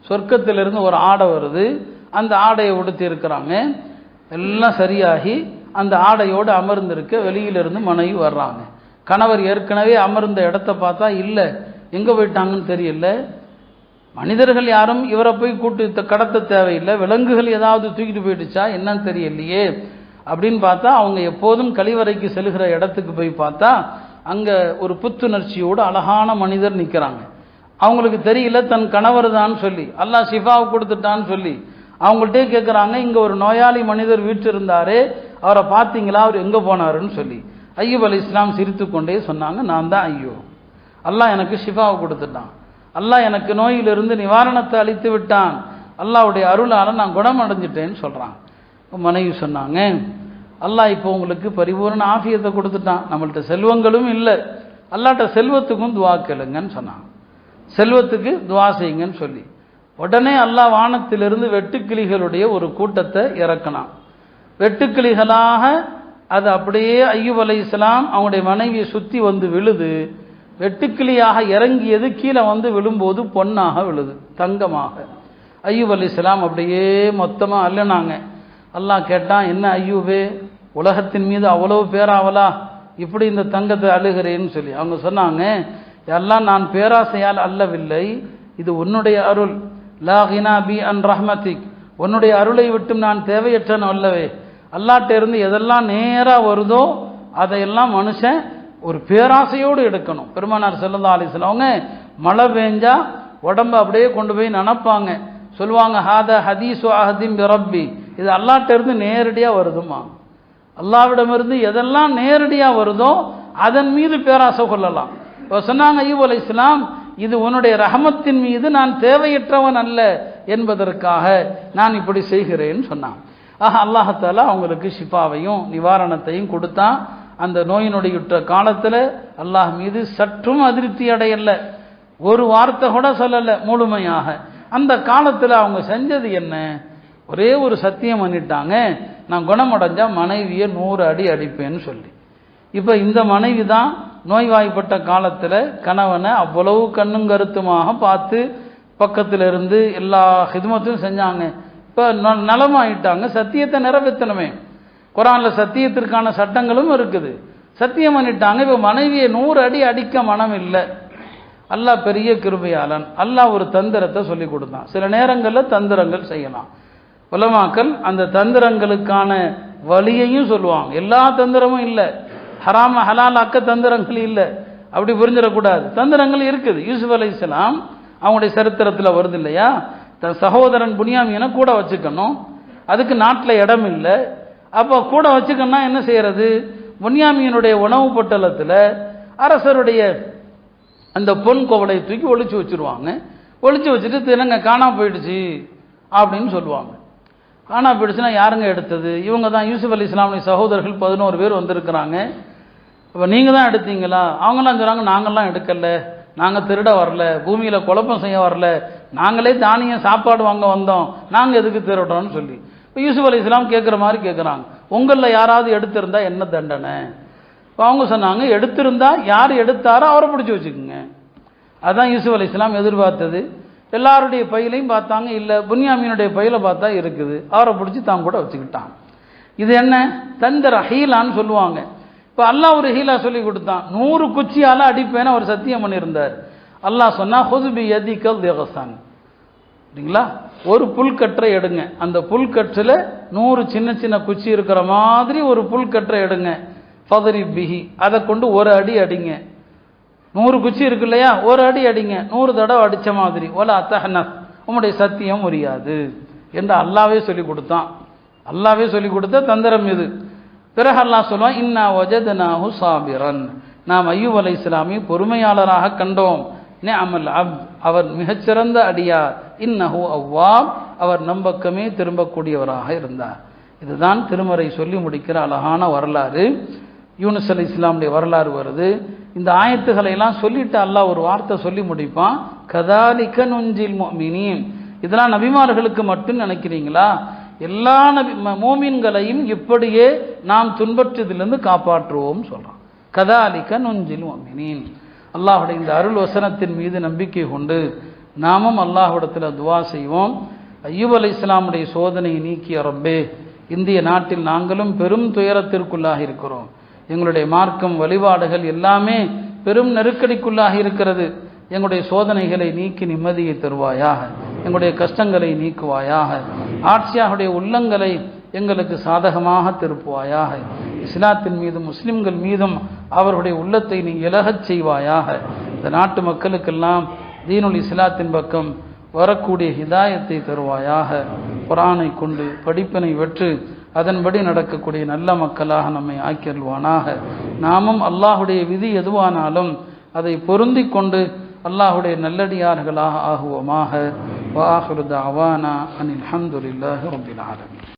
சொர்க்கத்திலிருந்து ஒரு ஆடை வருது, அந்த ஆடையை உடுத்தி இருக்கிறாங்க. எல்லாம் சரியாகி அந்த ஆடையோடு அமர்ந்திருக்க வெளியிலிருந்து மனைவி வர்றாங்க. கணவர் ஏற்கனவே அமர்ந்த இடத்த பார்த்தா இல்லை, எங்கே போயிட்டாங்கன்னு தெரியல. மனிதர்கள் யாரும் இவரை போய் கூட்டு கடத்த தேவையில்லை, விலங்குகள் ஏதாவது தூக்கிட்டு போயிடுச்சா என்னன்னு தெரியலையே அப்படின்னு பார்த்தா அவங்க எப்போதும் கழிவறைக்கு செல்கிற இடத்துக்கு போய் பார்த்தா அங்கே ஒரு புத்துணர்ச்சியோடு அழகான மனிதர் நிற்கிறாங்க. அவங்களுக்கு தெரியல தன் கணவர் தான் சொல்லி, அல்லாஹ் ஷிஃபாவை கொடுத்துட்டான்னு சொல்லி அவங்கள்ட்டே கேட்குறாங்க, இங்கே ஒரு நோயாளி மனிதர் வீட்டு இருந்தாரே, அவரை பார்த்தீங்களா, அவர் எங்கே போனாருன்னு சொல்லி. ஐயூப் அலைஹிஸ்ஸலாம் சிரித்து கொண்டே சொன்னாங்க, நான் தான் ஐயூப், அல்லாஹ் எனக்கு ஷிஃபாவை கொடுத்துட்டான், அல்லாஹ் எனக்கு நோயிலிருந்து நிவாரணத்தை அளித்து விட்டான், அல்லாஹ்வுடைய அருளால் நான் குணமடைஞ்சிட்டேன்னு சொல்கிறான். மனைவி சொன்னாங்க, அல்லாஹ் இப்போ உங்களுக்கு பரிபூர்ண ஆஃபியத்தை கொடுத்துட்டான், நம்மள்ட்ட செல்வங்களும் இல்லை, அல்லாஹ்ட்ட செல்வத்துக்கும் துவா கேளுங்கன்னு சொன்னாங்க. செல்வத்துக்கு துவா செய்யுங்கன்னு சொல்லி உடனே அல்லாஹ் வானத்திலிருந்து வெட்டுக்கிளிகளுடைய ஒரு கூட்டத்தை இறக்கினான். வெட்டுக்கிளிகளாக அது அப்படியே ஐயூப் அலைஹிஸ்ஸலாம் அவங்களுடைய மனைவியை சுற்றி வந்து விழுது. வெட்டுக்கிளியாக இறங்கியது கீழே வந்து விழும்போது பொன்னாக விழுது, தங்கமாக. ஐயூப் அலைஹிஸ்ஸலாம் அப்படியே மொத்தமாக அள்ளினாங்க. அல்லாஹ் கேட்டான், என்ன ஐயூபே, உலகத்தின் மீது அவ்வளவு பேராவலா, இப்படி இந்த தங்கத்தை அழுகிறேன்னு சொல்லி. அவங்க சொன்னாங்க, எல்லாம் நான் பேராசையால் அல்லவில்லை, இது உன்னுடைய அருள், லா கினா பி அன் ரஹ்மதிக், உன்னுடைய அருளை விட்டும் நான் தேவையற்றன் அல்லவே. அல்லாஹ்ட்ட இருந்து எதெல்லாம் நேராக வருதோ அதையெல்லாம் மனுஷன் ஒரு பேராசையோடு எடுக்கணும். பெருமானார் ஸல்லல்லாஹு அலைஹி வஸல்லம் அவங்க மழை பெஞ்சா உடம்ப அப்படியே கொண்டு போய் நினைப்பாங்க, சொல்லுவாங்க, ஹாதா ஹதீஸு அஹதிம் பிரப்பி, இது அல்லாஹ்ட்ட இருந்து நேரடியாக வருதுமா. அல்லாஹ்விடமிருந்து எதெல்லாம் நேரடியாக வருதோ அதன் மீது பேராசை கொள்ளலாம். இப்போ சொன்னாங்க ஐயூப் அலைஹிஸ்ஸலாம், இது உன்னுடைய ரஹமத்தின் மீது நான் தேவையற்றவன் அல்ல என்பதற்காக நான் இப்படி செய்கிறேன்னு சொன்னான். அல்லாஹ் தஆலா அவங்களுக்கு ஷிஃபாவையும் நிவாரணத்தையும் கொடுத்தான். அந்த நோயினுடைய காலத்தில் அல்லாஹ் மீது சற்றும் அதிருப்தி அடையல, ஒரு வார்த்தை கூட சொல்லலை முழுமையாக. அந்த காலத்தில் அவங்க செஞ்சது என்ன, ஒரே ஒரு சத்தியம் பண்ணிட்டாங்க, நான் குணமடைஞ்சா மனைவியை 100 அடி அடிப்பேன்னு சொல்லி. இப்போ இந்த மனைவி தான் நோய்வாய்ப்பட்ட காலத்தில் கணவனை அவ்வளவு கண்ணும் கருத்துமாக பார்த்து பக்கத்தில் இருந்து எல்லா ஹிதுமத்தையும் செஞ்சாங்க. இப்போ நலமாயிட்டாங்க, சத்தியத்தை நிறைவேற்றணுமே. குர்ஆனில் சத்தியத்திற்கான சட்டங்களும் இருக்குது, சத்தியம் பண்ணிட்டாங்க. இப்போ மனைவியை 100 அடி அடிக்க மனம் இல்லை. அல்லாஹ் பெரிய கிருபையாளன், அல்லாஹ் ஒரு தந்திரத்தை சொல்லி கொடுத்தான். சில நேரங்களில் தந்திரங்கள் செய்யலாம். உலமாக்கள் அந்த தந்திரங்களுக்கான வழியையும் சொல்லுவாங்க. எல்லா தந்திரமும் இல்லை, ஹராம ஹலாலாக்க தந்திரங்கள் இல்லை, அப்படி புரிஞ்சிடக்கூடாது. தந்திரங்கள் இருக்குது. யூசுப் அலைஹிஸ்ஸலாம் அவங்களுடைய சரித்திரத்தில் வருது இல்லையா, தன் சகோதரன் புனியாமீனை கூட வச்சுக்கணும், அதுக்கு நாட்டில் இடம் இல்லை. அப்போ கூட வச்சுக்கணும்னா என்ன செய்யறது, புனியாமீனுடைய உணவு பொட்டலத்தில் அரசருடைய அந்த பொன் கோவலை தூக்கி ஒளிச்சு வச்சுருவாங்க. ஒளிச்சு வச்சுட்டு தினங்க காணாம போயிடுச்சு அப்படின்னு சொல்லுவாங்க. காணா போயிடுச்சுன்னா யாருங்க எடுத்தது, இவங்க தான், யூசுப் அலைஹிஸ்ஸலாமுடைய சகோதரர்கள் 11 பேர் வந்திருக்கிறாங்க. இப்போ நீங்கள் தான் எடுத்தீங்களா? அவங்களாம் சொல்கிறாங்க, நாங்கள்லாம் எடுக்கலை, நாங்கள் திருட வரல, பூமியில் குழப்பம் செய்ய வரல, நாங்களே தானியம் சாப்பாடு வாங்க வந்தோம், நாங்கள் எதுக்கு திருடுறோம்னு சொல்லி. இப்போ யூசுப் அலைஹிஸ்ஸலாம் கேட்குற மாதிரி கேட்குறாங்க, உங்களில் யாராவது எடுத்திருந்தா என்ன தண்டனை? இப்போ அவங்க சொன்னாங்க, எடுத்திருந்தா யார் எடுத்தாரோ அவரை பிடிச்சி வச்சுக்கோங்க. அதுதான் யூசுப் அலைஹிஸ்ஸலாம் எதிர்பார்த்தது. எல்லாருடைய பையிலையும் பார்த்தாங்க, இல்லை, புன்யாமீனுடைய பையில பார்த்தா இருக்குது, அவரை பிடிச்சி தான் கூட வச்சுக்கிட்டான். இது என்ன தந்திர ஹீலான்னு சொல்லுவாங்க. இப்போ அல்லாஹ் ஒரு ஹீலா சொல்லி கொடுத்தான். 100 குச்சியால் அடிப்பேன்னு அவர் சத்தியம் பண்ணியிருந்தார். அல்லாஹ் சொன்னா, ஹுதுபி யதிகல் திகசான், சரிங்களா, ஒரு புல்கற்றை எடுங்க, அந்த புல்கற்றில் 100 சின்ன சின்ன குச்சி இருக்கிற மாதிரி ஒரு புல்கற்றை எடுங்க, ஃபதரி பிஹி, அதை கொண்டு ஒரு அடி அடிங்க. 100 குச்சி இருக்கு இல்லையா, ஒரு அடி அடிங்க, 100 தடவை அடித்த மாதிரி. ஒலா தஹ்னஸ், உம்முடைய சத்தியம் முறியாது என்று அல்லாவே சொல்லி கொடுத்தான். அல்லாவே சொல்லி கொடுத்த தந்திரம் இது. பிறகு அல்லாஹ் சொல்லுவான், இன்னா வஜத்னாஹு சாபிரன், நாம் ஐயூப் அலைஹிஸ்ஸலாமை பொறுமையாளராக கண்டோம். நிஅமல் அப்த், அவர் மிகச்சிறந்த அடியார். இன்னஹு அவ்வாப், அவர் நம்பக்கமே திரும்பக்கூடியவராக இருந்தார். இதுதான் திருமறை சொல்லி முடிக்கிற அழகான வரலாறு. யூனுஸ் அலைஹிஸ்ஸலாமுடைய வரலாறு வருது. இந்த ஆயத்துக்களை எல்லாம் சொல்லிட்டு அல்லாஹ் ஒரு வார்த்தை சொல்லி முடிப்பான், கதாலிக நுஞ்சில் முஃமினீன். இதெல்லாம் நபிமார்களுக்கு மட்டும் நினைக்கிறீங்களா? எல்லா மோமின்களையும் இப்படியே நாம் துன்பற்றதிலிருந்து காப்பாற்றுவோம் சொல்றான். கதாலிக நுஞ்சில் முஃமினீன். அல்லாஹ்வுடைய இந்த அருள் வசனத்தின் மீது நம்பிக்கை கொண்டு நாமும் அல்லாஹ்விடத்தில் துவா செய்வோம். அய்யூப் அலைஹிஸ்ஸலாமுடைய சோதனையை நீக்கிய ரப்பே, இந்திய நாட்டில் நாங்களும் பெரும் துயரத்திற்குள்ளாக இருக்கிறோம். எங்களுடைய மார்க்கம் வழிபாடுகள் எல்லாமே பெரும் நெருக்கடிக்குள்ளாக இருக்கிறது. எங்களுடைய சோதனைகளை நீக்கி நிம்மதியை தருவாயாக, எங்களுடைய கஷ்டங்களை நீக்குவாயாக, ஆட்சியாருடைய உள்ளங்களை எங்களுக்கு சாதகமாக திருப்புவாயாக, இஸ்லாத்தின் மீதும் முஸ்லிம்கள் மீதும் அவர்களுடைய உள்ளத்தை நீ இலகச் செய்வாயாக. இந்த நாட்டு மக்களுக்கெல்லாம் தீனுல் இஸ்லாத்தின் பக்கம் வரக்கூடிய ஹிதாயத்தை தருவாயாக. குர்ஆனை கொண்டு படிப்பினை வெற்று அதன்படி நடக்கக்கூடிய நல்ல மக்களாக நம்மை ஆக்கியல்வானாக. நாமும் அல்லாஹுடைய விதி எதுவானாலும் அதை பொருந்தி கொண்டு அல்லாஹுடைய நல்லடியார்களாக ஆகுவோமாக. வ ஆகிரு தஅவானா அனில் ஹம்துலில்லாஹி ரப்பில் ஆலமீன்.